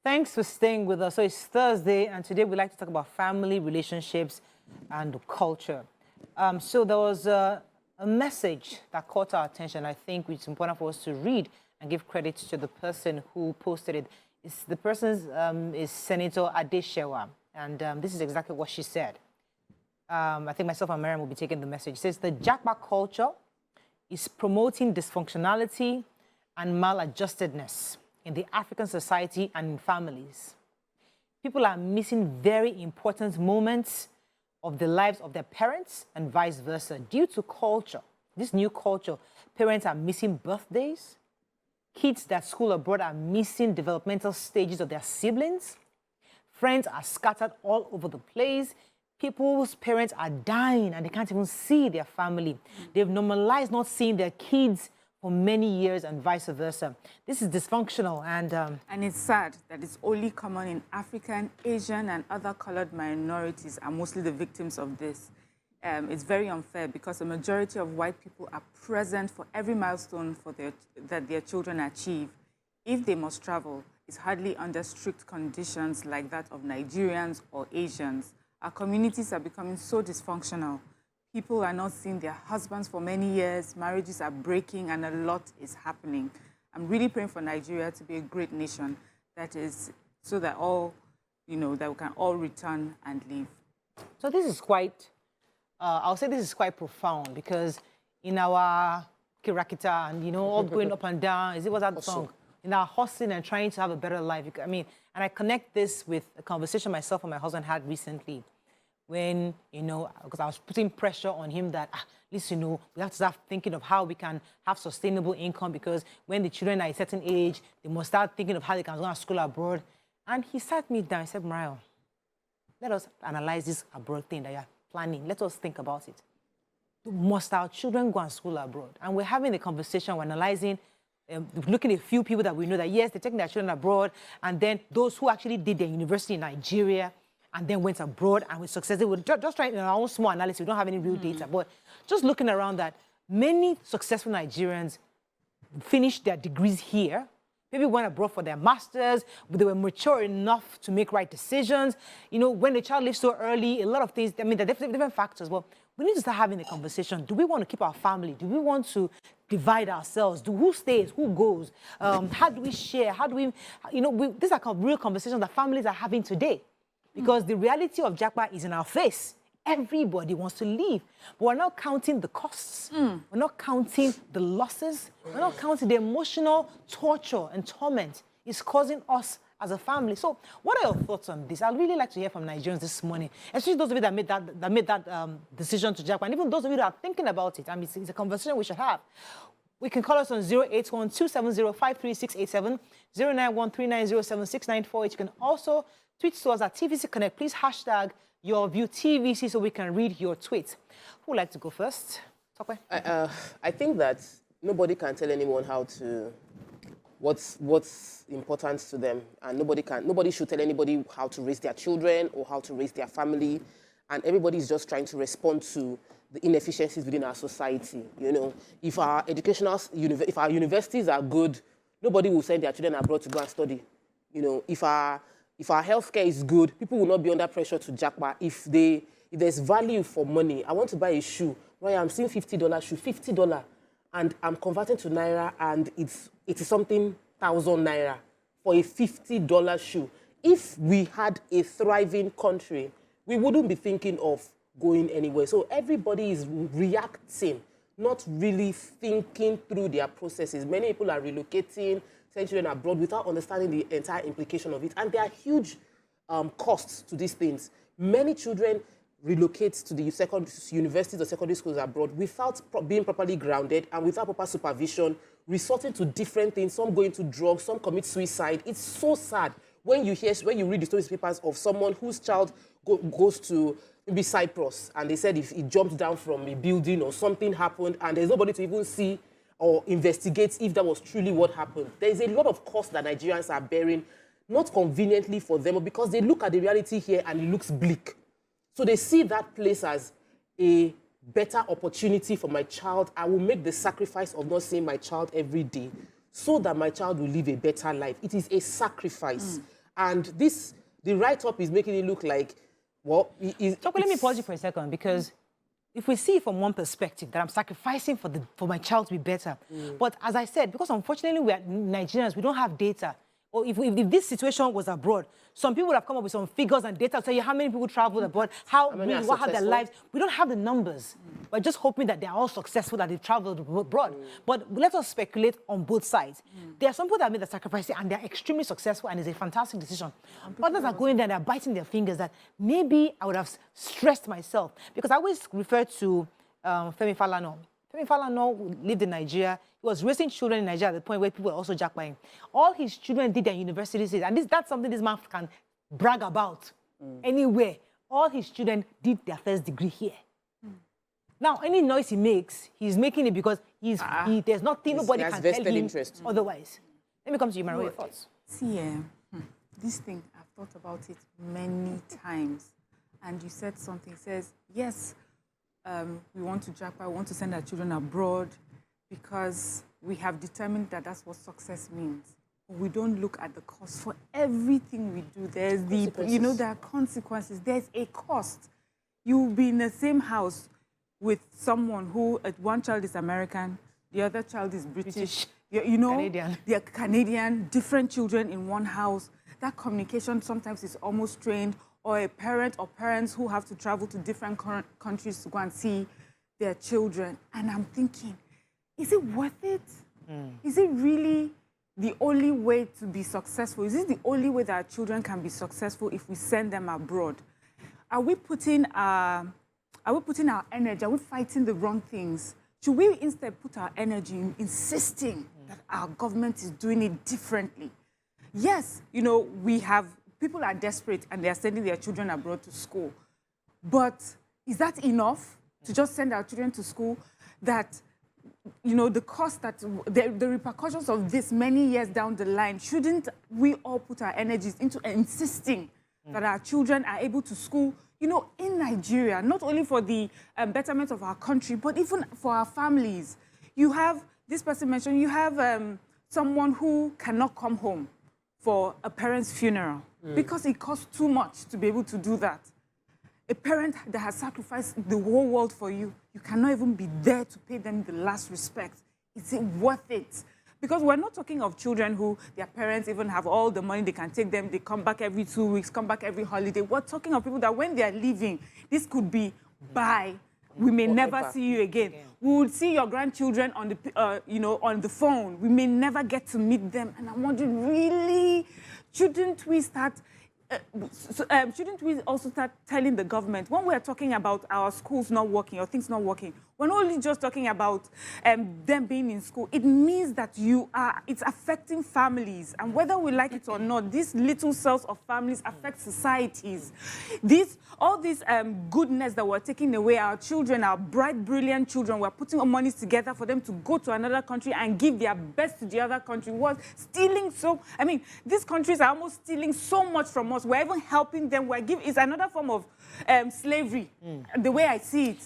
Thanks for staying with us. So it's Thursday, and today we'd like to talk about family, relationships, and culture. So there was a message that caught our attention. I think it's important for us to read and give credit to the person who posted it. The person is Senator Adeshewa, and this is exactly what she said. I think myself and Miriam will be taking the message. It says, the Japa culture is promoting dysfunctionality and maladjustedness in the African society and in families. People are missing very important moments of the lives of their parents and vice versa. Due to culture, this new culture, parents are missing birthdays. Kids that school abroad are missing developmental stages of their siblings. Friends are scattered all over the place. People's parents are dying and they can't even see their family. They've normalized not seeing their kids for many years and vice versa. This is dysfunctional and it's sad that it's only common in African, Asian, and other colored minorities are mostly the victims of this. It's very unfair because the majority of white people are present for every milestone that their children achieve. If they must travel, it's hardly under strict conditions like that of Nigerians or Asians. Our communities are becoming so dysfunctional. People are not seeing their husbands for many years, marriages are breaking, and a lot is happening. I'm really praying for Nigeria to be a great nation, that is, so that all, that we can all return and live. So this is quite, I'll say this is quite profound, because in our Kirakita and, all going up and down, what's that song? In our hustling and trying to have a better life. And I connect this with a conversation myself and my husband had recently when, because I was putting pressure on him that, at least, we have to start thinking of how we can have sustainable income, because when the children are a certain age, they must start thinking of how they can go to school abroad. And he sat me down and said, Morayo, let us analyze this abroad thing that you're planning. Let us think about it. Must our children go to school abroad? And we're having a conversation, we're analyzing, looking at a few people that we know that, yes, they're taking their children abroad, and then those who actually did their university in Nigeria and then went abroad and were successful. We're just trying our own small analysis. We don't have any real data, but just looking around that, many successful Nigerians finished their degrees here, maybe went abroad for their masters, but they were mature enough to make right decisions. When the child leaves so early, a lot of things, there are different factors. Well, we need to start having a conversation. Do we want to keep our family? Do we want to divide ourselves? Who stays? Who goes? How do we share? How do we, these are real conversations that families are having today. Because the reality of Japa is in our face. Everybody wants to leave. But we're not counting the costs. We're not counting the losses. We're not counting the emotional torture and torment it's causing us as a family. So what are your thoughts on this? I'd really like to hear from Nigerians this morning, especially those of you that made that decision to Japa, and even those of you that are thinking about it. It's a conversation we should have. We can call us on 081-270-53687, 091-390-7694. You can also tweet to us at TVC Connect. Please hashtag your view TVC so we can read your tweets. Who would like to go first? I think that nobody can tell anyone how to, what's important to them, and nobody should tell anybody how to raise their children or how to raise their family, and everybody is just trying to respond to the inefficiencies within our society. If our if our universities are good, nobody will send their children abroad to go and study. If our healthcare is good, people will not be under pressure to Japa. If there's value for money, I want to buy a shoe. Right, I'm seeing $50 shoe, $50, and I'm converting to Naira, and it's something 1,000 Naira for a $50 shoe. If we had a thriving country, we wouldn't be thinking of going anywhere. So everybody is reacting, not really thinking through their processes. Many people are relocating, sending children abroad without understanding the entire implication of it. And there are huge costs to these things. Many children relocate to the universities or secondary schools abroad without being properly grounded and without proper supervision, resorting to different things, some go into drugs, some commit suicide. It's so sad when you read the stories papers of someone whose child goes to maybe Cyprus, and they said if he jumped down from a building or something happened, and there's nobody to even see or investigate if that was truly what happened. There's a lot of cost that Nigerians are bearing, not conveniently for them, but because they look at the reality here and it looks bleak. So they see that place as a better opportunity for my child. I will make the sacrifice of not seeing my child every day so that my child will live a better life. It is a sacrifice. And the write-up is making it look like, well, Choco, let me pause you for a second, because if we see it from one perspective, that I'm sacrificing for my child to be better. But as I said, because unfortunately we are Nigerians, we don't have data. Or if this situation was abroad, some people would have come up with some figures and data to tell you how many people traveled abroad, what have their lives. We don't have the numbers. We're just hoping that they're all successful, that they traveled abroad. But let us speculate on both sides. There are some people that made the sacrifice and they're extremely successful and it's a fantastic decision. Others are going there and they're biting their fingers that maybe I would have stressed myself. Because I always refer to Femi Falana. Femi Falana lived in Nigeria. He was raising children in Nigeria at the point where people were also jackpotting. All his children did their universities, and that's something this man can brag about anywhere. All his children did their first degree here. Now, any noise he makes, he's making it because there's nothing nobody can tell him otherwise. Let me come to you, Morayo. Your thoughts? See, this thing, I've thought about it many times. And you said something, says, yes, we want to Japa, we want to send our children abroad because we have determined that that's what success means. But we don't look at the cost. For everything we do, there's there are consequences. There's a cost. You'll be in the same house with someone who, one child is American, the other child is British. Canadian. They're Canadian, different children in one house. That communication sometimes is almost strained, or a parent or parents who have to travel to different countries to go and see their children. And I'm thinking, is it worth it? Is it really the only way to be successful? Is it the only way that our children can be successful if we send them abroad? Are we putting our energy, are we fighting the wrong things? Should we instead put our energy in insisting that our government is doing it differently? Yes, people are desperate and they are sending their children abroad to school. But is that enough to just send our children to school? That, the cost, that the repercussions of this many years down the line, shouldn't we all put our energies into insisting that our children are able to school, in Nigeria, not only for the betterment of our country, but even for our families? You have, this person mentioned, you have someone who cannot come home for a parent's funeral because it costs too much to be able to do that. A parent that has sacrificed the whole world for you, you cannot even be there to pay them the last respect. Is it worth it? Because we're not talking of children who their parents even have all the money, they can take them, they come back every 2 weeks, come back every holiday. We're talking of people that when they're leaving, this could be bye. We may never see you again. We would see your grandchildren on the, on the phone. We may never get to meet them. And I'm wondering, really, shouldn't we also start telling the government, when we're talking about our schools not working or things not working, we're not only just talking about them being in school. It means that it's affecting families. And whether we like it or not, these little cells of families affect societies. All this goodness that we're taking away, our children, our bright, brilliant children, we're putting our monies together for them to go to another country and give their best to the other country. Was stealing these countries are almost stealing so much from us. We're even helping them. It's another form of slavery, the way I see it.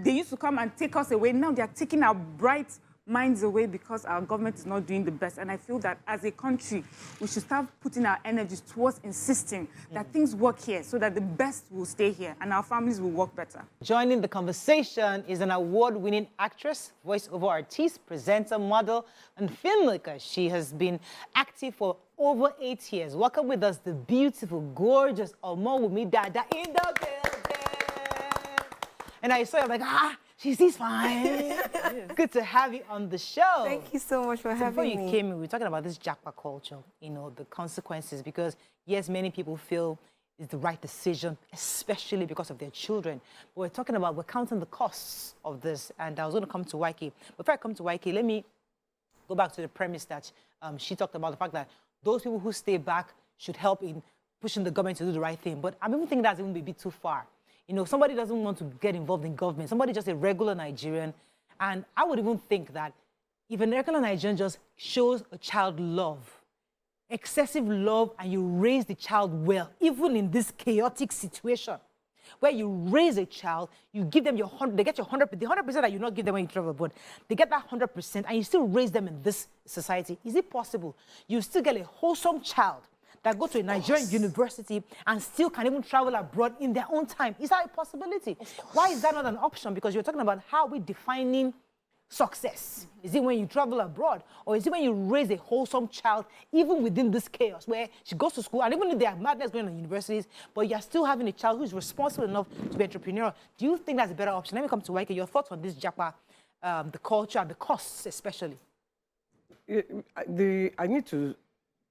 They used to come and take us away. Now they're taking our bright minds away because our government is not doing the best. And I feel that as a country, we should start putting our energies towards insisting that things work here so that the best will stay here and our families will work better. Joining the conversation is an award-winning actress, voiceover artist, presenter, model, and filmmaker. She has been active for over 8 years. Welcome with us the beautiful, gorgeous Omowumi Dada in the building. And I saw her like, she's fine. Good to have you on the show. Thank you so much for having me. Before you came in, we were talking about this Japa culture, the consequences, because yes, many people feel it's the right decision, especially because of their children. But we're counting the costs of this, and I was going to come to Waike. Before I come to Waike, let me go back to the premise that she talked about, the fact that those people who stay back should help in pushing the government to do the right thing. But I'm even thinking that's even a bit too far. Somebody doesn't want to get involved in government. Somebody just a regular Nigerian. And I would even think that if a regular Nigerian just shows a child love, excessive love, and you raise the child well, even in this chaotic situation, where you raise a child, you give them they get your 100%, the 100% that you not give them when you travel abroad, they get that 100%, and you still raise them in this society. Is it possible? You still get a wholesome child that go to a Nigerian university and still can even travel abroad in their own time. Is that a possibility? Why is that not an option? Because you're talking about how we're defining success. Is it when you travel abroad, or is it when you raise a wholesome child, even within this chaos, where she goes to school, and even if they are madness going to universities, but you're still having a child who is responsible enough to be entrepreneurial? Do you think that's a better option? Let me come to Waike. Your thoughts on this Japa, the culture, and the costs especially. I need to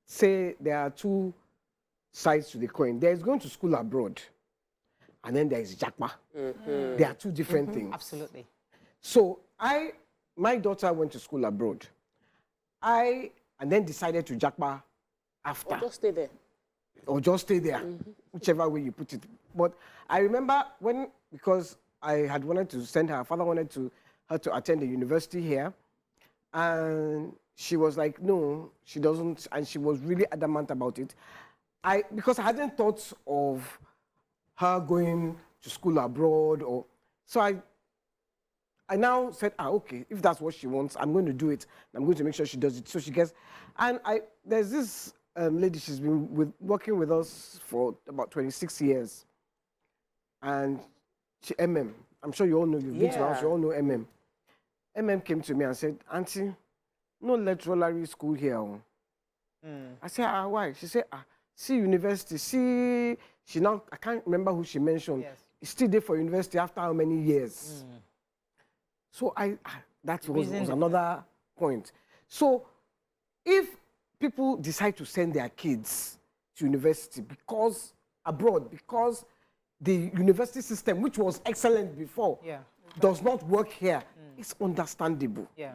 say there are two sides to the coin. There is going to school abroad, and then there is Japa. They are two different things. Absolutely. So my daughter went to school abroad. And then decided to Japa after. Or just stay there. Or just stay there, whichever way you put it. But I remember because I had wanted to send her father wanted her to attend the university here, and she was like, no, she doesn't, and she was really adamant about it. Because I hadn't thought of her going to school abroad, so I now said, okay, if that's what she wants, I'm going to do it. I'm going to make sure she does it. So she gets, and there's this lady, she's been working with us for about 26 years. And she, I'm sure you all know, you've been to her house, you all know MM came to me and said, Auntie, no electoral school here. I said, why? She said, see university, she now, I can't remember who she mentioned. Yes. Still there for university after how many years? So that was another point. So if people decide to send their kids to university because the university system, which was excellent before, does not work here, it's understandable. Yeah.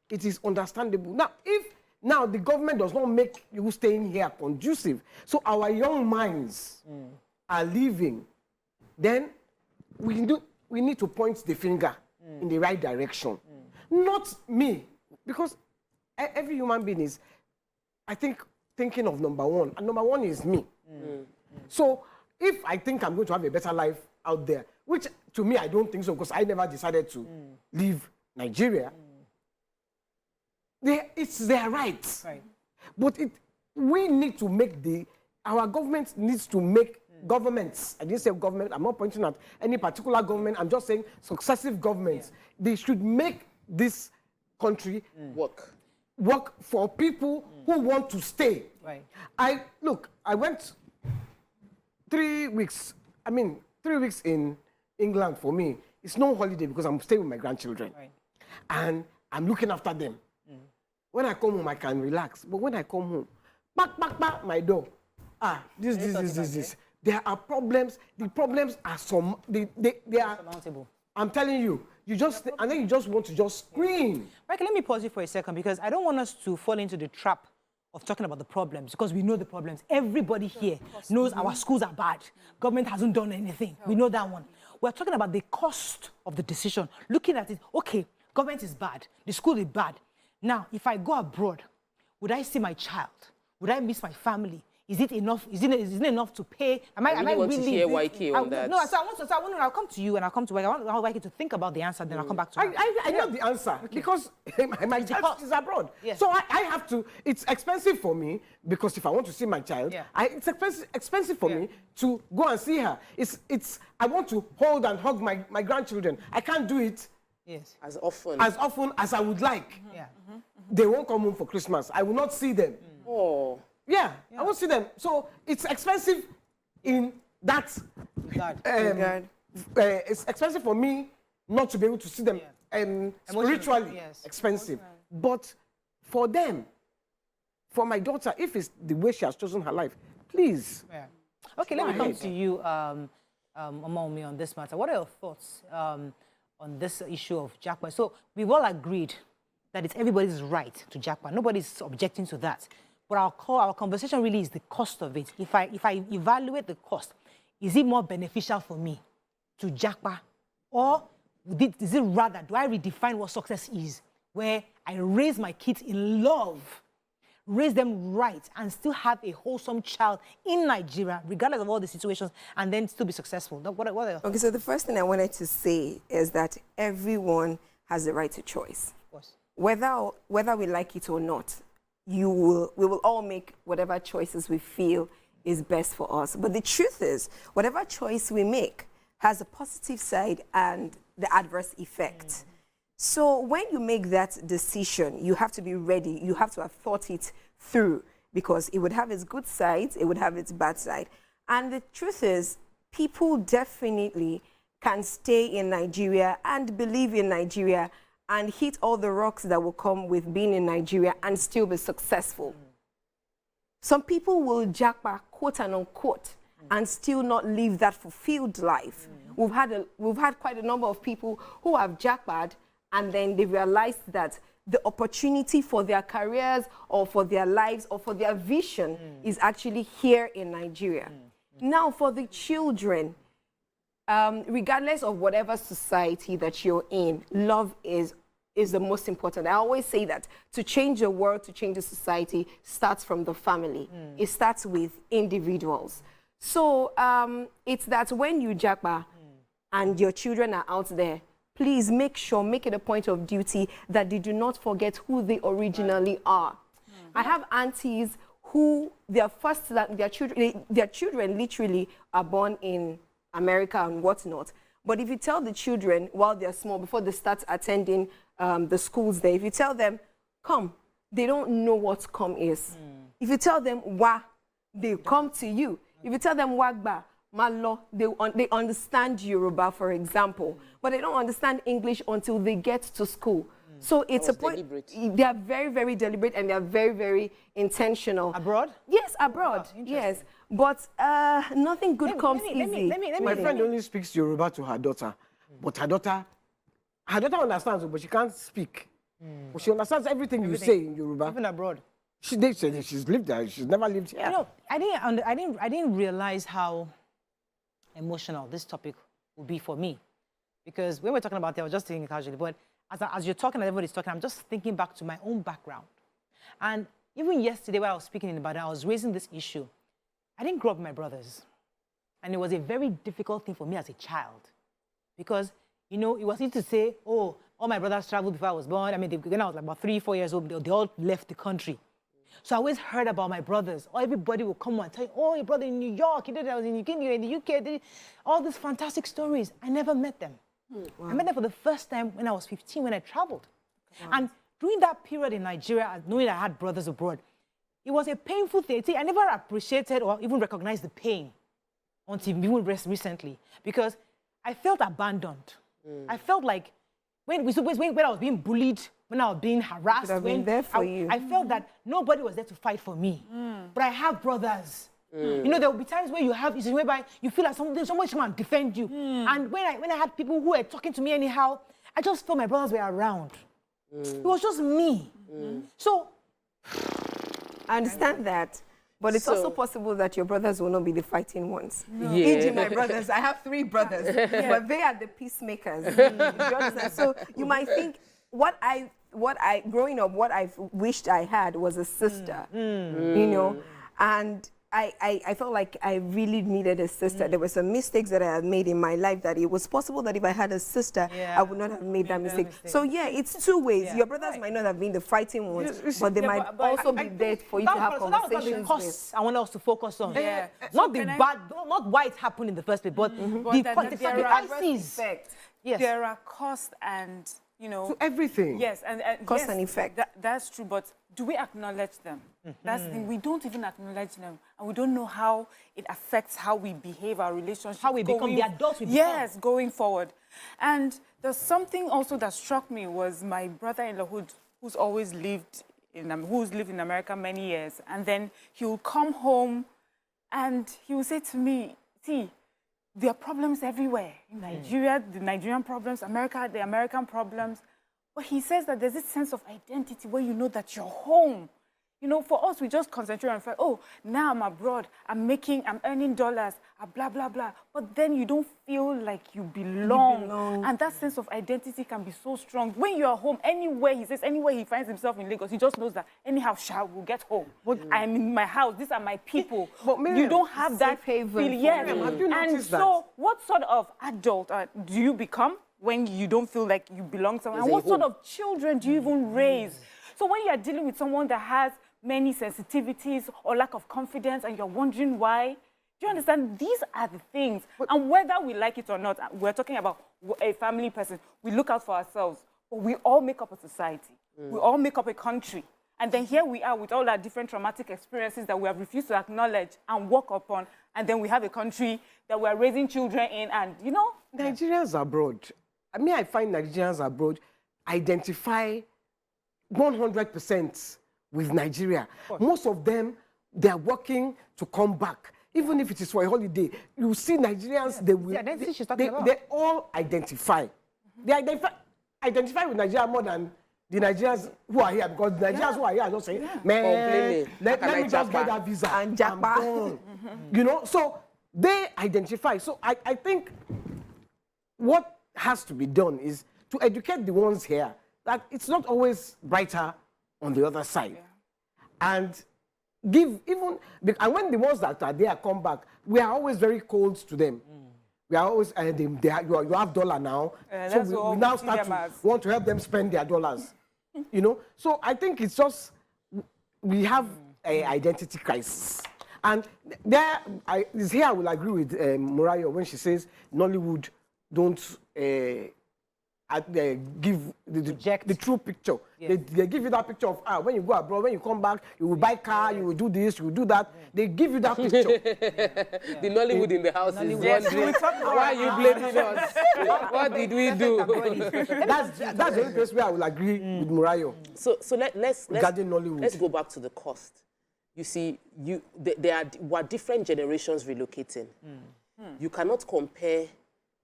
It is understandable. Now, if the government does not make you staying here conducive, so our young minds are leaving, then we need to point the finger in the right direction. Not me, because every human being is, I think, thinking of number one, and number one is me. So if I think I'm going to have a better life out there, which to me I don't think so, because I never decided to leave Nigeria, it's their right. But we need to make our government needs to make governments, I didn't say government, I'm not pointing at any particular government, I'm just saying successive governments. They should make this country work for people who want to stay. I went 3 weeks, 3 weeks in England for me. It's no holiday because I'm staying with my grandchildren. And I'm looking after them. When I come home, I can relax. But when I come home, back, my door. This. There are problems. The problems are they are surmountable. I'm telling you, and then you just want to just scream. Michael, let me pause you for a second, because I don't want us to fall into the trap of talking about the problems, because we know the problems. Everybody here knows our schools are bad. Government hasn't done anything. We know that one. We're talking about the cost of the decision. Looking at it, okay, government is bad. The school is bad. Now, if I go abroad, would I see my child? Would I miss my family? Is it enough? Is it enough to pay? Am I really to hear YK on that. No, I'll come to you and I'll come to YK. I want YK to think about the answer, then I'll come back to you. I know the answer, because my child is abroad. Yes. So I have to, it's expensive for me, because if I want to see my child, it's expensive for me to go and see her. I want to hold and hug my grandchildren. I can't do it as often as I would like. They won't come home for Christmas. I will not see them. I won't see them. So it's expensive in that regard. It's expensive for me not to be able to see them. Spiritually expensive. But for them, for my daughter, if it's the way she has chosen her life, please. Okay, let me come to you, Omomi, on this matter. What are your thoughts on this issue of Japa? So we've all agreed that it's everybody's right to Japa. Nobody's objecting to that. But our conversation really is the cost of it. If I evaluate the cost, is it more beneficial for me to Japa, or is it rather, do I redefine what success is, where I raise my kids in love, raise them right, and still have a wholesome child in Nigeria, regardless of all the situations, and then still be successful? What are your thoughts? Okay, so the first thing I wanted to say is that everyone has the right to choice. Of course. Whether we like it or not, we will all make whatever choices we feel is best for us. But the truth is, whatever choice we make has a positive side and the adverse effect. So when you make that decision, you have to be ready. You have to have thought it through, because it would have its good sides, it would have its bad side. And the truth is, people definitely can stay in Nigeria and believe in Nigeria and hit all the rocks that will come with being in Nigeria and still be successful. Some people will japa, quote and unquote, and still not live that fulfilled life. We've had quite a number of people who have jackpad, and then they realized that the opportunity for their careers or for their lives or for their vision is actually here in Nigeria. Now, for the children, regardless of whatever society that you're in, love is the most important. I always say that to change the world, to change the society, starts from the family. It starts with individuals. So it's that when you japa and your children are out there, please make it a point of duty that they do not forget who they originally are. I have aunties who their children literally are born in America and whatnot. But if you tell the children while they're small, before they start attending the schools there, if you tell them, come, they don't know what come is. If you tell them wa, they come to you. If you tell them wagba, malo, they understand Yoruba, for example, but they don't understand English until they get to school. So it's a point. Deliberate. They are very, very deliberate, and they are very, very intentional. Abroad? Yes, abroad. Yes, but nothing good comes easy. My friend only speaks Yoruba to her daughter, but her daughter understands, but she can't speak. But she understands everything you say in Yoruba. Even abroad. They said she's lived there. She's never lived here. You know, I didn't realize how emotional this topic would be for me, because when we're talking about it, I was just thinking casually, but as you're talking and everybody's talking, I'm just thinking back to my own background. And even yesterday when I was speaking in Ibadan, I was raising this issue. I didn't grow up with my brothers. And it was a very difficult thing for me as a child. Because, you know, it was easy to say, oh, all my brothers traveled before I was born. I mean, when I was like about 3, 4 years old, they all left the country. So I always heard about my brothers. Or everybody would come and tell you, oh, your brother in New York, he did that, in the UK, all these fantastic stories. I never met them. Wow. I met them for the first time when I was 15, when I traveled. Wow. And during that period in Nigeria, knowing I had brothers abroad, it was a painful thing. See, I never appreciated or even recognized the pain until even recently, because I felt abandoned. I felt like when I was being bullied, when I was being harassed, I felt that nobody was there to fight for me. But I have brothers. You know, there will be times where you have issues whereby you feel like somebody's come and defend you. And when I had people who were talking to me anyhow, I just felt my brothers were around. It was just me. So I understand that. But it's also possible that your brothers will not be the fighting ones. E.g., my brothers, I have 3 brothers, but they are the peacemakers. So you might think, growing up, what I wished I had was a sister, you know, and I felt like I really needed a sister. There were some mistakes that I had made in my life that it was possible that if I had a sister, I would not have made that mistake. So yeah, it's 2 ways. Your brothers might not have been the fighting ones, but they might also be there for you to have conversations with. I want us to focus on. Not the bad, not why it happened in the first place, but the crises. Yes. There are costs and, you know, to everything. Yes, and cost and effect. That's true, but do we acknowledge them? That's the thing. We don't even acknowledge them, and we don't know how it affects how we behave, our relationships, how we become the adults we become. Yes, going forward. And there's something also that struck me was my brother-in-law who's lived in America many years, and then he will come home, and he will say to me, "See, there are problems everywhere. In Nigeria, the Nigerian problems, America, the American problems." But he says that there's this sense of identity where you know that you're home. You know, for us, we just concentrate on, oh, now I'm abroad, I'm earning dollars, blah, blah, blah. But then you don't feel like you belong. And that sense of identity can be so strong. When you're home, anywhere, he says, anywhere he finds himself in Lagos, he just knows that anyhow, we'll get home. I'm in my house, these are my people. But Miriam, you don't have that feeling. Yes. And so what sort of adult do you become when you don't feel like you belong somewhere? And what sort of children do you even raise? So when you're dealing with someone that has many sensitivities or lack of confidence, and you're wondering why. Do you understand? These are the things. And whether we like it or not, we're talking about a family person. We look out for ourselves, but we all make up a society. We all make up a country. And then here we are with all our different traumatic experiences that we have refused to acknowledge and work upon. And then we have a country that we're raising children in. And, you know, Nigerians abroad, I find Nigerians abroad identify 100% with Nigeria. Most of them, they are working to come back. Even if it is for a holiday, you see Nigerians, they all identify. They identify with Nigeria more than the Nigerians who are here, because the Nigerians who are here are just saying, man, let me just get that visa and Japa. You know, so they identify. So I think what has to be done is to educate the ones here that it's not always brighter on the other side. And give even, and when the ones that are there come back, we are always very cold to them. We are always, you have dollar now, so we now start to want to help them spend their dollars. You know, so I think it's just, we have an identity crisis. And it's here I will agree with Morayo when she says Nollywood don't give the true picture. Yeah. They give you that picture of, when you go abroad, when you come back, you will buy car, you will do this, you will do that. They give you that picture. The Nollywood in the house is wondering, why are you blaming us? What did we do? That's the only place where I will agree with Morayo. So let's go back to the cost. You see, there were different generations relocating. You cannot compare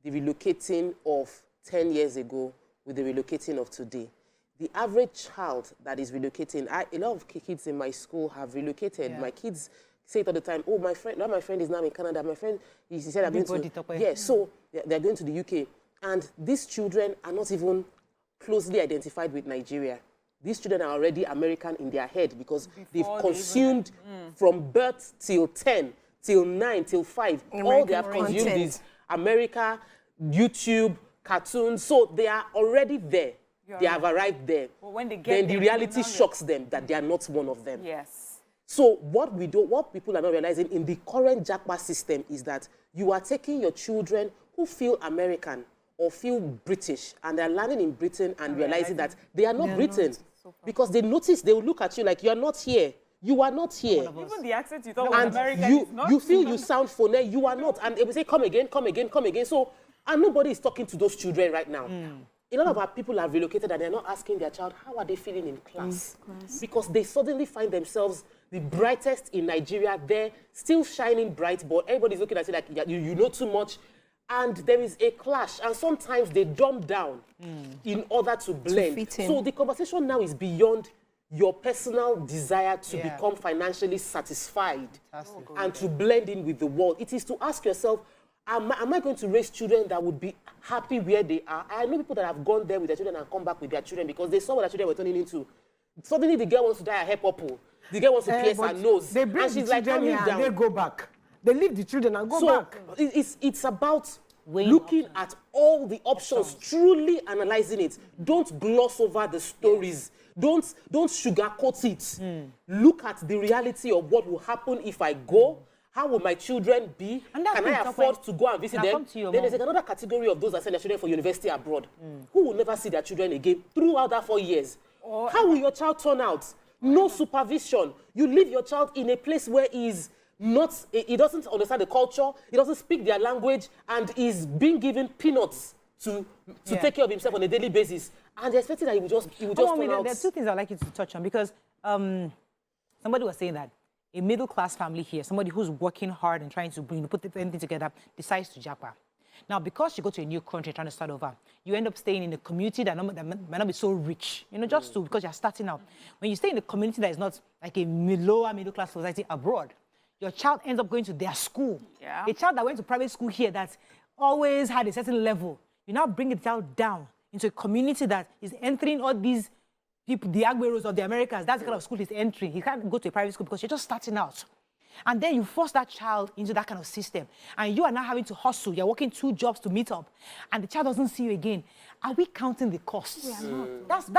the relocating of 10 years ago with the relocating of today. The average child that is relocating, a lot of kids in my school have relocated. My kids say it all the time, my friend is now in Canada. My friend, he said, I'm going to, so they're going to the UK. And these children are not even closely identified with Nigeria. These children are already American in their head because they've consumed from birth till 10, till 9, till 5. All they have consumed is America, YouTube, cartoons. So they are already there. They have arrived there. But when they get then the reality shocks them that they are not one of them. Yes. So what people are not realizing in the current Japa system is that you are taking your children who feel American or feel British, and they're landing in Britain and realizing that they are not Britain. Because they notice, they will look at you like, you're not here. You are not here. Even the accent you thought was American is not. You feel you sound phony, you are not. And they will say, come again, come again, come again. So, and nobody is talking to those children right now. A lot of our people have relocated and they're not asking their child, how are they feeling in class? Because they suddenly find themselves the brightest in Nigeria. They're still shining bright, but everybody's looking at you like, you know too much. And there is a clash, and sometimes they dumb down in order to blend. So the conversation now is beyond your personal desire to become financially satisfied and to blend in with the world. It is to ask yourself, am I going to raise children that would be happy where they are? I know people that have gone there with their children and come back with their children because they saw what their children were turning into. Suddenly the girl wants to dye her hair purple. The girl wants to pierce her nose. They bring and she's the like, children here and they go back. They leave the children and go back. It's about looking at all the options, truly analyzing it. Don't gloss over the stories. Don't sugarcoat it. Look at the reality of what will happen if I go. How will my children be? Can I afford to go and visit them? Then there's another category of those that send their children for university abroad, who will never see their children again throughout that 4 years. How will your child turn out? No supervision. You leave your child in a place where he doesn't understand the culture, he doesn't speak their language, and is being given peanuts to take care of himself on a daily basis. And they're expecting that he will just turn out. There are two things I'd like you to touch on, because somebody was saying that a middle-class family here, somebody who's working hard and trying to put everything together, decides to Japa. Now, because you go to a new country trying to start over, you end up staying in a community that might not be so rich, just because you're starting out. When you stay in a community that is not like a lower middle-class society abroad, your child ends up going to their school. Yeah. A child that went to private school here that always had a certain level, you now bring the child down into a community that is entering all these people, the Agberos of the Americas. That's the kind of school he's entering. He can't go to a private school because you're just starting out. And then you force that child into that kind of system. And you are now having to hustle. You're working 2 jobs to meet up. And the child doesn't see you again. Are we counting the costs? We are not.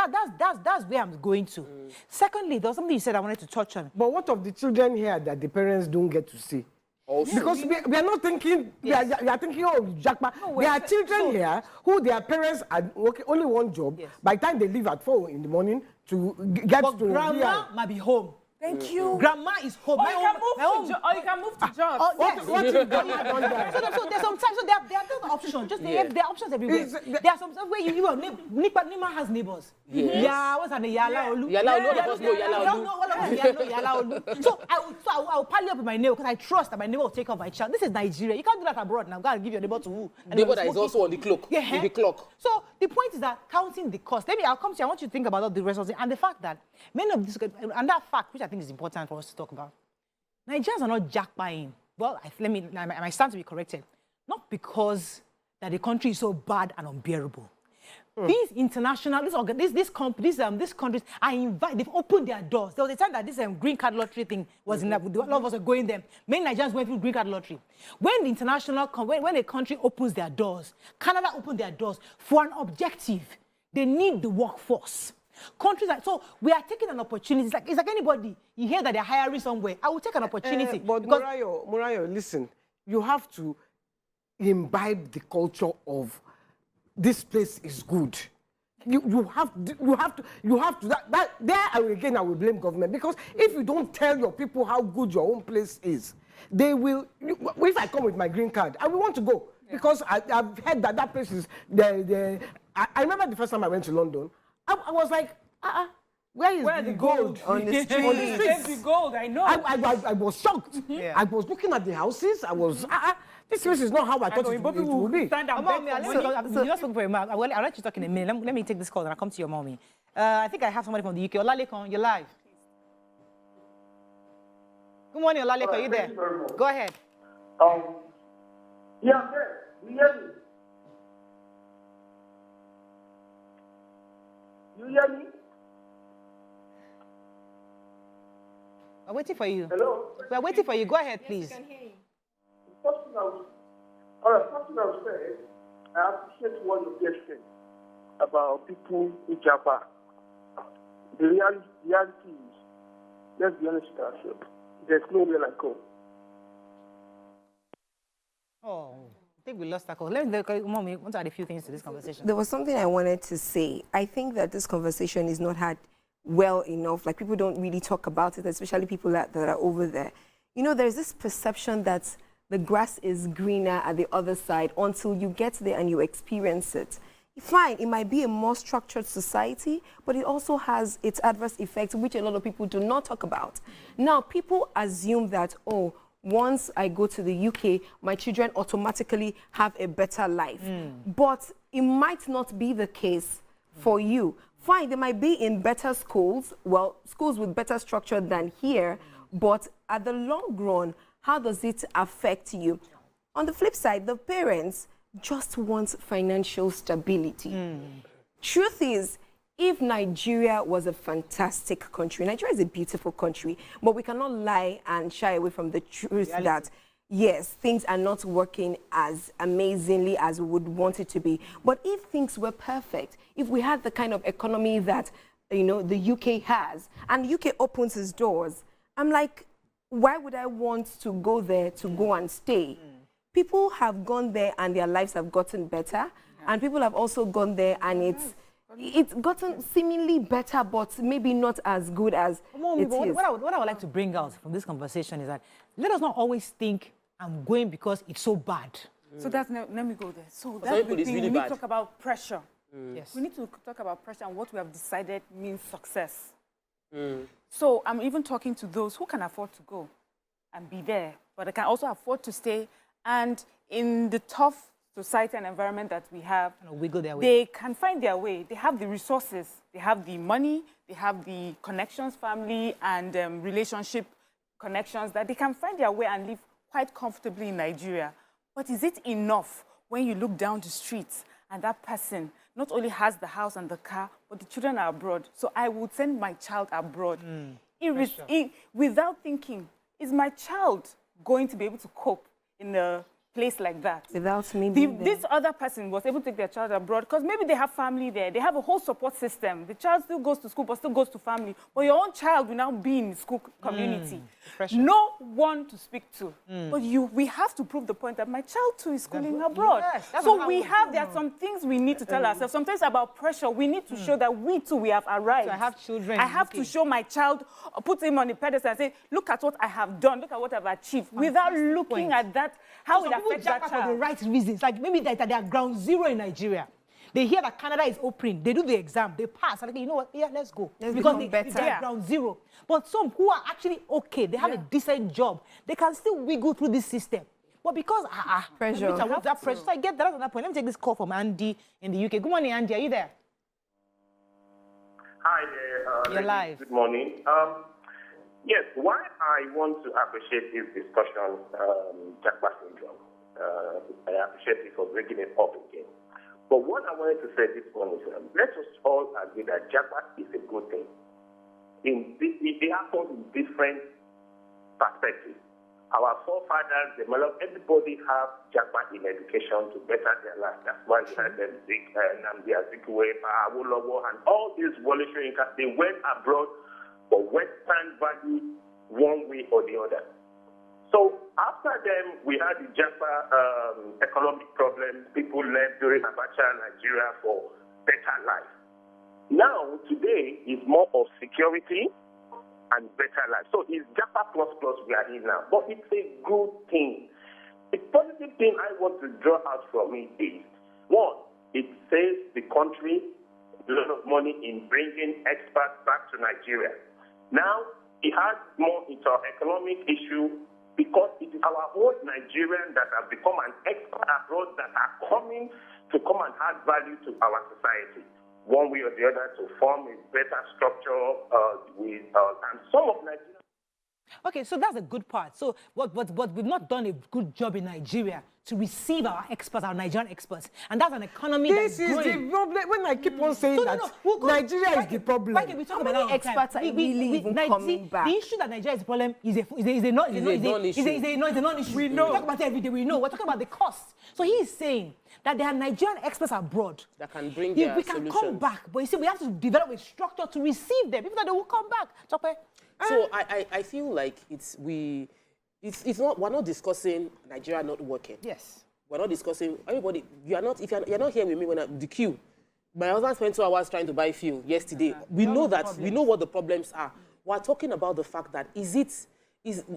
That's where I'm going to. Secondly, there was something you said I wanted to touch on. But what of the children here that the parents don't get to see? Also, Because we are not thinking, we are thinking, oh, Japa. There are children here who their parents are working only one job. Yes. By the time they leave at 4 in the morning to get But to grandma might be home. Thank you. Grandma is home. Or you can move to jobs. Oh, yes. What if grandma done that? So there's some time. So there are those options. Just there are options everywhere. There are some where Nima has neighbors. Yes. Yeah, what's her name? Yala Olu. Yala Olu, all of us know Yala We Olu. don't know all of us here know Yala Olu. So I will pile up with my neighbor because I trust that my neighbor will take care of my child. This is Nigeria. You can't do that abroad now. Go and give your neighbor to who? And neighbor that is also on the clock. Yeah. In the clock. So the point is that counting the cost. I'll come to you. I want you to think about all the rest of it and the fact that many of this, and that fact, which I think is important for us to talk about, Nigerians are not jackpying. Well, I might stand to be corrected. Not because that the country is so bad and unbearable. These international, these countries are they've opened their doors. There was a time that this green card lottery thing was in, a lot of us are going there. Many Nigerians went through green card lottery. When the international, when a country opens their doors, Canada opened their doors for an objective. They need the workforce. Countries like, so we are taking an opportunity. It's like anybody. You hear that they're hiring somewhere. I will take an opportunity. But Morayo, listen, you have to imbibe the culture of this place is good. You have to I will blame government, because if you don't tell your people how good your own place is, they will. If I come with my green card, I will want to go, because I've heard that place is I remember the first time I went to London, I was like, where is the gold on the street? On the streets? The gold, I know. I was shocked. Yeah. I was looking at the houses. I was, this place is not how I thought it would be. Stand up. You're not speaking very much. I'll let you talk in a minute. Let me take this call and I'll come to your mommy. I think I have somebody from the UK. Olalekon, you're live. Good morning, Olalekon. Are you there? Go ahead. Yeah, I'm there. You hear me? You hear me? We're waiting for you. Hello? We're waiting for you. Go ahead, please. First thing I would say, I appreciate what you just said about people in Japa. The reality is, let's be honest with ourselves, there's nowhere like home. Oh, I think we lost that call. Mommy, want to add a few things to this conversation. There was something I wanted to say. I think that this conversation is not had well enough. Like, people don't really talk about it, especially people that are over there. You know, there's this perception that the grass is greener at the other side until you get there and you experience it. Fine, it might be a more structured society, but it also has its adverse effects, which a lot of people do not talk about. Now, people assume that, oh, once I go to the UK, my children automatically have a better life. But it might not be the case for you. Fine, they might be in better schools, well, schools with better structure than here, but at the long run, how does it affect you? On the flip side, the parents just want financial stability. Truth is, if Nigeria was a fantastic country, Nigeria is a beautiful country, but we cannot lie and shy away from the truth that, yes, things are not working as amazingly as we would want it to be. But if things were perfect, if we had the kind of economy that, you know, the UK has, and the UK opens its doors, I'm like, why would I want to go there to go and stay? People have gone there and their lives have gotten better, and people have also gone there and it's gotten seemingly better, but maybe not as good as Mommy, it is. what I would like to bring out from this conversation is that let us not always think I'm going because it's so bad. So that's, let me go there. So Some that's people the it's thing. really We need bad. to talk about pressure. Yes. We need to talk about pressure and what we have decided means success. So I'm even talking to those who can afford to go and be there, but they can also afford to stay. And in the tough society and environment that we have, Wiggle their way. they can find their way. They have the resources, they have the money, they have the connections, family and relationship connections, that they can find their way and live quite comfortably in Nigeria. But is it enough when you look down the streets and that person not only has the house and the car, but the children are abroad? So I would send my child abroad without thinking, is my child going to be able to cope in a place like that? Without me being there. This other person was able to take their child abroad because maybe they have family there. They have a whole support system. The child still goes to school, but still goes to family. But your own child will now be in the school community. No one to speak to. But we have to prove the point that my child too is schooling abroad. Yes, so there are some things we need to tell ourselves. Sometimes about pressure, we need to show that we too, we have arrived. So I have children. I have to show my child, put him on the pedestal and say, look at what I have done, look at what I've achieved, without looking at that, how it affects that child. For the right reasons. Like maybe they are ground zero in Nigeria. They hear that Canada is opening. They do the exam. They pass. Like, you know what? Yeah, let's go. Because they are ground zero. But some who are actually okay, they have a decent job. They can still wiggle through this system. But because pressure. That pressure. So I get that at that point. Let me take this call from Andy in the UK. Good morning, Andy. Are you there? Hi there. You're live. Good morning. Yes, why I want to appreciate this discussion, Japa syndrome. I appreciate you for bringing it up again. But what I wanted to say this morning is, let us all agree that Japa is a good thing. It happens in different perspectives. Our forefathers developed, everybody have Japa in education to better their life. That's why you had them, Namdi Azikiwe, Awolowo, and all these voluntary income. They went abroad for Western values one way or the other. So after them, we had the Japa economic problems. People left during Abacha Nigeria for better life. Now, today is more of security and better life. So it's Japa plus we are in now. But it's a good thing. The positive thing I want to draw out from it is, one, it saves the country a lot of money in bringing experts back to Nigeria. Now, it has more into our economic issue because it is our own Nigerians that have become an expert abroad that are coming to come and add value to our society, one way or the other, to form a better structure and some of Nigeria. Okay, so that's a good part. So, but we've not done a good job in Nigeria to receive our experts, our Nigerian experts, and that's an economy This that's growing. is the problem. When I keep on saying Nigeria is the problem. Why can we talk about that all the time? experts are really even coming back? The issue that Nigeria is the problem is a non-issue. We know. We talk about it every day. We know. We're talking about the cost. So he is saying that there are Nigerian experts abroad that can bring their we can solutions. come back, but you see, we have to develop a structure to receive them. If not, they will come back. Japa? So I feel like we're not discussing Nigeria not working. Yes. We're not discussing everybody. You're not here with me when the queue. My husband spent 2 hours trying to buy fuel yesterday. We know that. We know what the problems are. We're talking about the fact that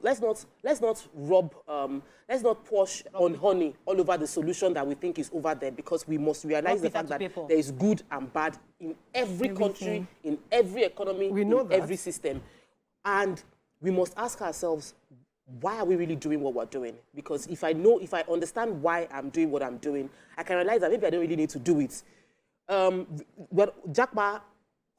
let's not push on honey all over the solution that we think is over there, because we must realize the fact that there is good and bad in every country, in every economy, in every system. And we must ask ourselves, why are we really doing what we're doing? Because if I understand why I'm doing what I'm doing, I can realize that maybe I don't really need to do it. Japa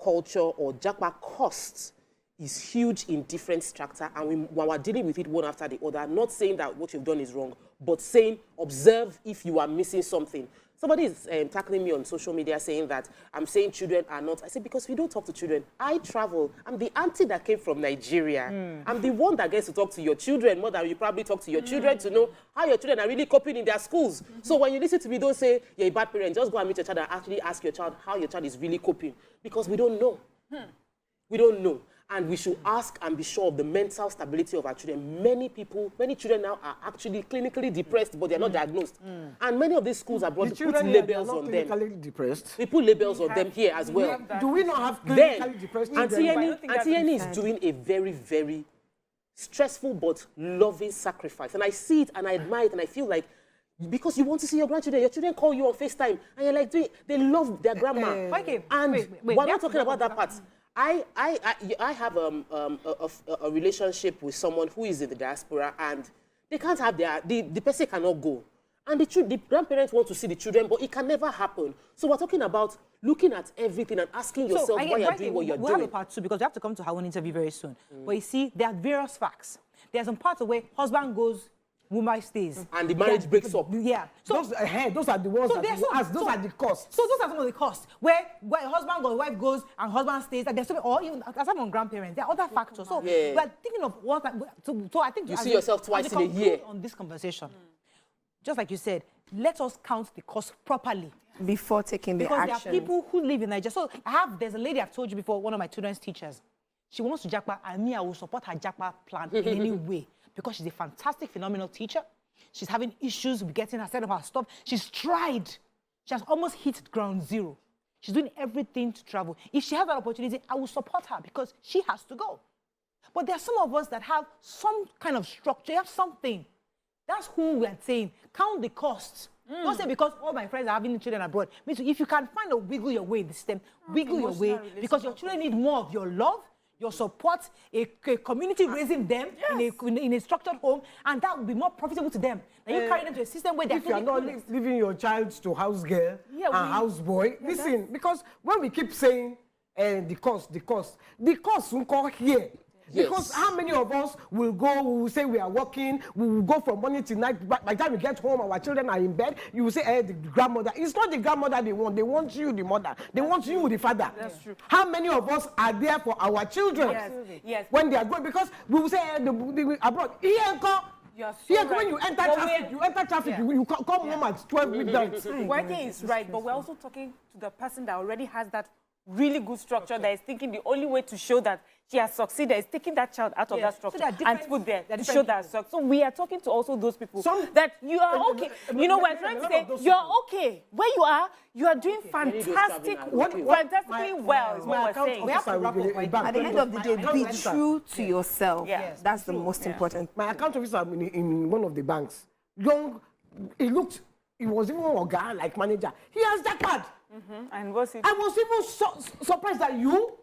culture or Japa costs is huge in different strata, and when we're dealing with it one after the other, not saying that what you've done is wrong, but saying, observe if you are missing something. Somebody is tackling me on social media saying that I'm saying children are not. I said, because we don't talk to children. I travel. I'm the auntie that came from Nigeria. I'm the one that gets to talk to your children more than you probably talk to your children to know how your children are really coping in their schools. So when you listen to me, don't say you're a bad parent. Just go and meet your child and actually ask your child how your child is really coping. Because we don't know. We don't know. And we should ask and be sure of the mental stability of our children. Many children now are actually clinically depressed, but they're not diagnosed. And many of these schools abroad put labels on them. Clinically depressed. We put labels on them here as well. Do we not have clinically depressed children? Auntie Yenny is doing a very, very stressful but loving sacrifice. And I see it and I admire it and I feel like, because you want to see your grandchildren, your children call you on FaceTime and you're like, they love their grandma. And we're not talking about that part. I have a relationship with someone who is in the diaspora, and they can't have the person cannot go. And the grandparents want to see the children, but it can never happen. So we're talking about looking at everything and asking yourself why you're doing what you're doing. We'll have a part two because we have to come to our own interview very soon. But you see, there are various facts. There are some parts of where husband goes woman stays. And the marriage breaks up. Yeah. So those are the ones so that you ask. Those are the costs. So those are some of the costs where husband goes, wife goes, and husband stays. And there's so, or even aside from grandparents, there are other factors. So we're thinking of what. So I think you see yourself twice in a year on this conversation. Just like you said, let us count the cost properly before taking the action. Because there are people who live in Nigeria. So there's a lady I've told you before, one of my children's teachers. She wants to Japa, and me, I will support her Japa plan in any way because she's a fantastic, phenomenal teacher. She's having issues with getting her set of her stuff. She's tried. She has almost hit ground zero. She's doing everything to travel. If she has that opportunity, I will support her because she has to go. But there are some of us that have some kind of structure, have something. That's who we are saying. Count the costs. Don't say because all my friends are having children abroad. Means if you can find a wiggle your way in the system, wiggle your way because your children need more of your love, your support, a community raising them in a structured home, and that will be more profitable to them. Then you carry them to a system where they're if you are not leaving your child to house girl and house boy, listen, because when we keep saying the cost will come here. Yes. Because how many of us will go, we will say we are working, we will go from morning to night, by the time we get home, our children are in bed, you will say, the grandmother. It's not the grandmother they want you, the mother. They want you, the father. That's true. How many of us are there for our children? Yes. When they are going, because we will say, abroad, when you enter traffic, you come home at 12 midnight. Working is right, but we're also talking to the person that already has that really good structure that is thinking the only way to show that she has succeeded is taking that child out of that structure and put there to show that success. So we are talking to also those people that you are okay. You know, we're trying to say you are okay. Where you are doing fantastic, fantastically well is what we're saying. At the end of the day, be true to yourself. Yes. That's the most important. My account officer in one of the banks, young, he was even a guy like manager. He has that card. And what's it? I was even surprised that you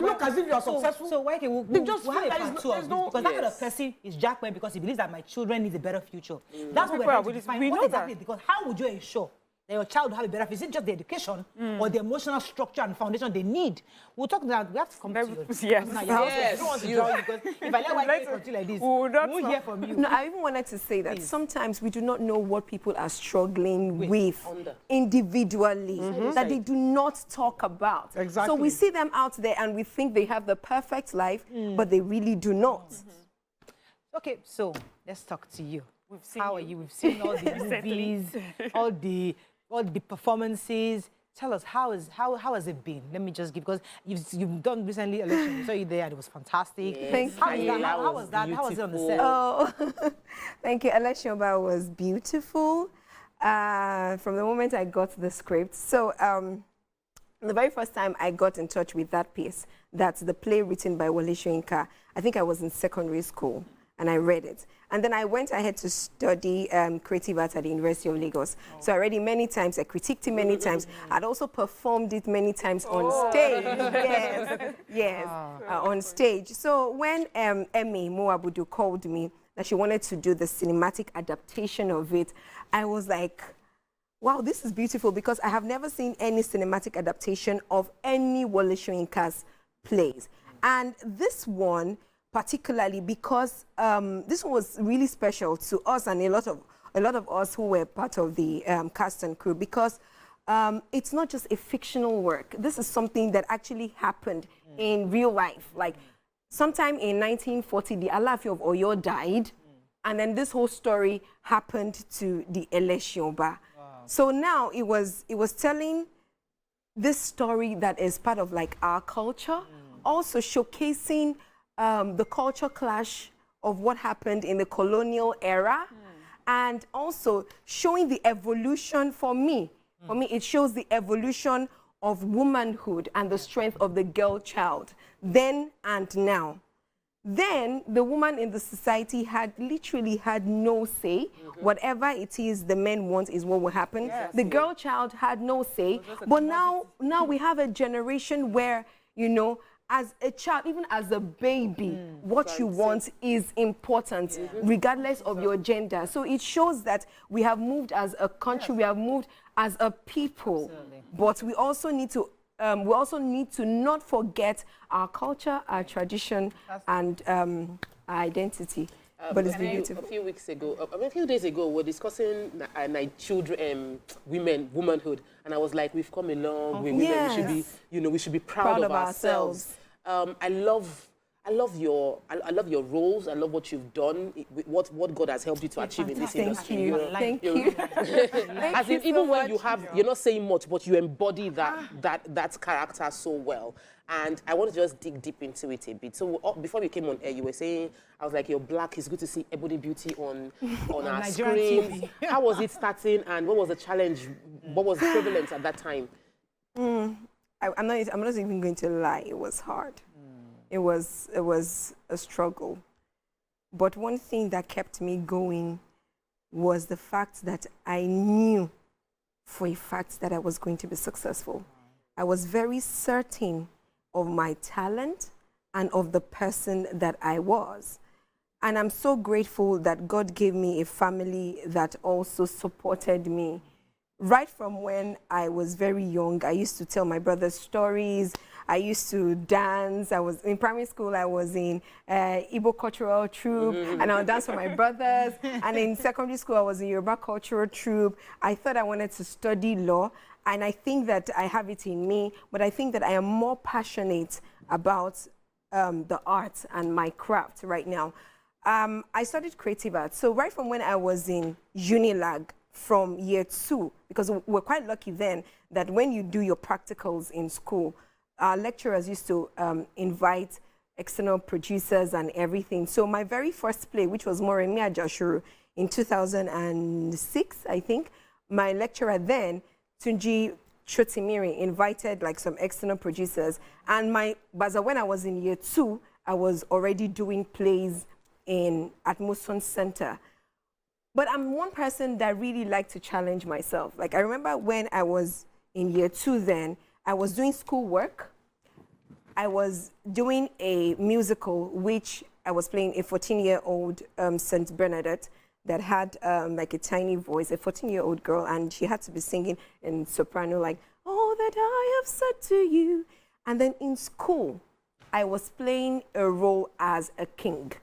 look as if you are successful. So why can we just have a part two of this? Because that kind of person is jackpot because he believes that my children need a better future. That's what we're trying to define. What exactly? Because how would you ensure that your child will have a better future? Is it just the education or the emotional structure and foundation they need? We'll talk about we have to come to you. Yes. I don't want to draw you because if I let you continue like this, we'll hear from you. No, I even wanted to say that sometimes we do not know what people are struggling with individually, that they do not talk about. Exactly. So we see them out there and we think they have the perfect life, but they really do not. Okay, so let's talk to you. How are you? We've seen all the movies, all the performances. Tell us how has it been? Let me just give, because you've done recently election. We saw you there and it was fantastic. Yes. Thank you. How was that? How was it on the set? Oh, thank you. Election was beautiful from the moment I got the script. So the very first time I got in touch with that piece, that's the play written by Wole Soyinka, I think I was in secondary school. And I read it. And then I went ahead to study creative art at the University of Lagos. So I read it many times, I critiqued it many times. I'd also performed it many times on stage. On stage. So when Emmy Moabudu called me that she wanted to do the cinematic adaptation of it, I was like, wow, this is beautiful, because I have never seen any cinematic adaptation of any Wole Soyinka's plays. And this one, particularly because this was really special to us and a lot of us who were part of the cast and crew, because it's not just a fictional work. This is something that actually happened in real life. Like sometime in 1940, the Alaafin of Oyo died, and then this whole story happened to the Elesioba. Wow. So now it was telling this story that is part of like our culture, also showcasing the culture clash of what happened in the colonial era, and also showing the evolution for me. For me, it shows the evolution of womanhood and the strength of the girl child, then and now. Then the woman in the society had literally had no say. Whatever it is the men want is what will happen. Yes. The girl child had no say. But now we have a generation where, you know, as a child, even as a baby, what you want is important, regardless of your gender. So it shows that we have moved as a country, we have moved as a people, but we also need to not forget our culture, our tradition, and our identity. but it's a been few, beautiful. a few weeks ago, a few days ago, we were discussing children, womanhood, and I was like, we've come a long way. Women, we should be, we should be proud of ourselves. I love your roles. I love what you've done, what God has helped you to achieve in this industry. Thank you. As in, even when you're not saying much, but you embody that character so well. And I want to just dig deep into it a bit. So before we came on air, you were saying, I was like, you're black. It's good to see Ebony Beauty on our screen. How was it starting, and what was the challenge? What was prevalent at that time? I'm not even going to lie. It was hard. It was a struggle. But one thing that kept me going was the fact that I knew for a fact that I was going to be successful. I was very certain of my talent and of the person that I was. And I'm so grateful that God gave me a family that also supported me. Right from when I was very young, I used to tell my brothers stories. I used to dance. I was in primary school. I was in Igbo cultural troupe, and I would dance for my brothers. And in secondary school, I was in Yoruba cultural troupe. I thought I wanted to study law, and I think that I have it in me. But I think that I am more passionate about the arts and my craft right now. I studied creative arts. So right from when I was in Unilag, from year 2, because we're quite lucky then that when you do your practicals in school, our lecturers used to invite external producers and everything. So my very first play, which was Morayo Joshua in 2006, I think, my lecturer then, Tunji Chotimiri, invited like some external producers. And when I was in year 2, I was already doing plays at Muson Center. But I'm one person that really liked to challenge myself. Like, I remember when I was in year 2 then, I was doing schoolwork. I was doing a musical, which I was playing a 14-year-old St. Bernadette that had like a tiny voice, a 14-year-old girl, and she had to be singing in soprano, like, all that I have said to you. And then in school, I was playing a role as a king.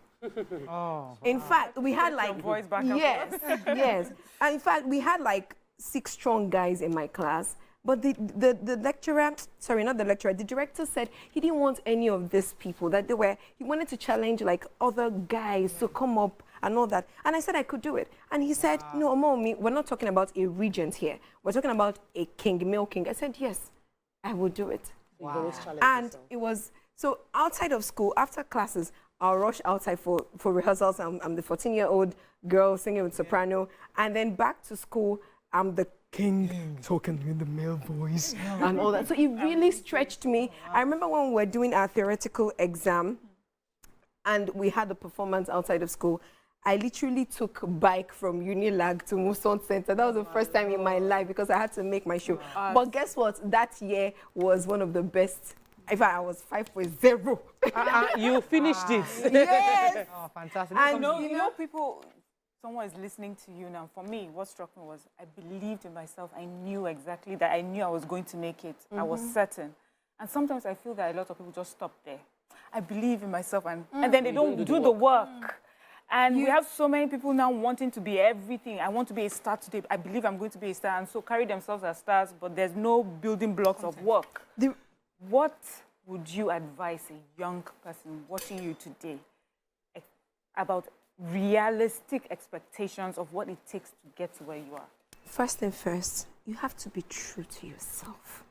In fact, we had like, yes. And in fact, we had like 6 strong guys in my class. But the lecturer, sorry, not the lecturer, the director said he didn't want any of these people, he wanted to challenge like other guys to come up and all that. And I said I could do it. And he said, no, Mommy, we're not talking about a regent here. We're talking about a king, male king. I said, yes, I will do it. Wow. And it was, so outside of school, after classes, I'll rush outside for rehearsals. I'm the 14-year-old girl singing with soprano. And then back to school, I'm the king talking in the male voice and all that. So it really stretched me. I remember when we were doing our theoretical exam and we had a performance outside of school, I literally took a bike from Unilag to Muson Center. That was the first time in my life because I had to make my show. But guess what? That year was one of the best. In fact, I was 5.0. You finished it. Yes. Oh, fantastic. And you know, someone is listening to you now. For me, what struck me was I believed in myself. I knew exactly that. I knew I was going to make it. I was certain. And sometimes I feel that a lot of people just stop there. I believe in myself, and then they don't do the work. And we have so many people now wanting to be everything. I want to be a star today. I believe I'm going to be a star. And so carry themselves as stars, but there's no building blocks of work. What would you advise a young person watching you today about realistic expectations of what it takes to get to where you are? First and first, you have to be true to yourself.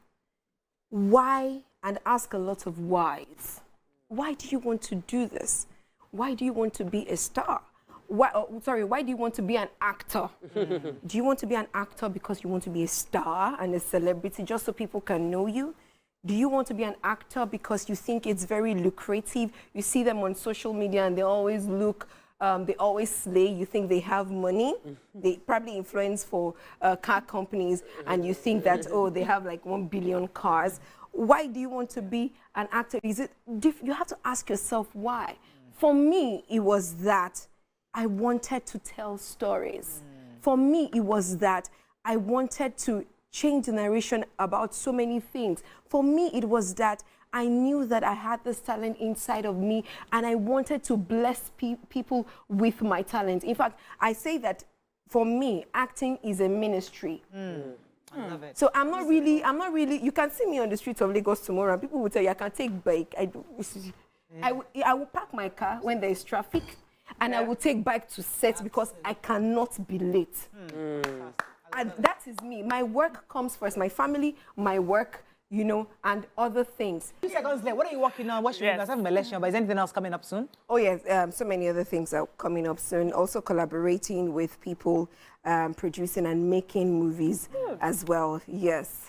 Why? And ask a lot of whys. Why do you want to do this? Why do you want to be a star? Why do you want to be an actor? Do you want to be an actor because you want to be a star and a celebrity just so people can know you? Do you want to be an actor because you think it's very lucrative? You see them on social media and they always look, they always slay. You think they have money. They probably influence for car companies and you think that, oh, they have like 1 billion cars. Why do you want to be an actor? You have to ask yourself why. For me, it was that I wanted to tell stories. For me, it was that I wanted to change the narration about so many things. For me, it was that I knew that I had this talent inside of me, and I wanted to bless people with my talent. In fact, I say that for me, acting is a ministry. I love it. So I'm not really, you can see me on the streets of Lagos tomorrow and people will tell you I can take bike. I will park my car when there is traffic and I will take bike to set because I cannot be late. And that is me. My work comes first. My family, my work, you know, and other things. 2 seconds left. What are you working on? What should we do? I have an election, but is anything else coming up soon? Oh yes, so many other things are coming up soon. Also collaborating with people, producing and making movies as well. Yes.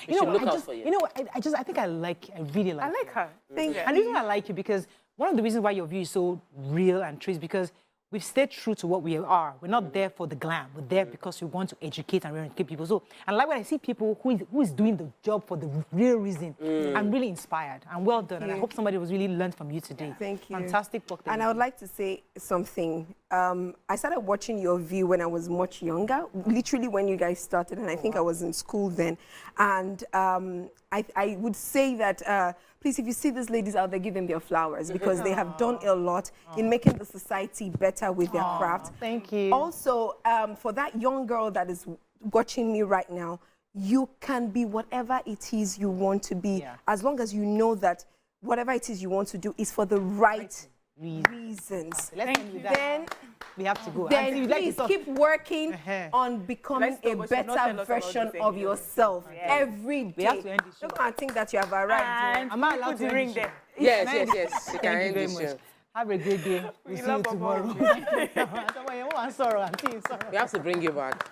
You know, look out for you. You know, I think I really like you. I like her. Thank you. And the reason I like you because one of the reasons why your view is so real and true is because we've stayed true to what we are. We're not there for the glam. We're there because we want to educate and educate people. So, and like when I see people who is doing the job for the real reason, I'm really inspired and well done. And I hope somebody was really learned from you today. Thank you. Fantastic work. And I would like to say something. I started watching your view when I was much younger, literally when you guys started, and I think I was in school then. And I would say that, please, if you see these ladies out there, give them their flowers because they have done a lot in making the society better with their craft. Thank you. Also, for that young girl that is watching me right now, you can be whatever it is you want to be, as long as you know that whatever it is you want to do is for the right reasons. Let's end with that. Then we have to go. then Auntie, you'd like please to talk? keep working on becoming Let's go, a but you're not tell better us about version the of thing. yourself every day. We have to end the show. Don't go and think that you have arrived. And Am I allowed put to the end ring the show? there. Yes. You can Thank end you very this much. show. Have a great day. We'll see you love tomorrow. Bobo. Someone, you want sorrow, auntie, sorrow. We have to bring you back.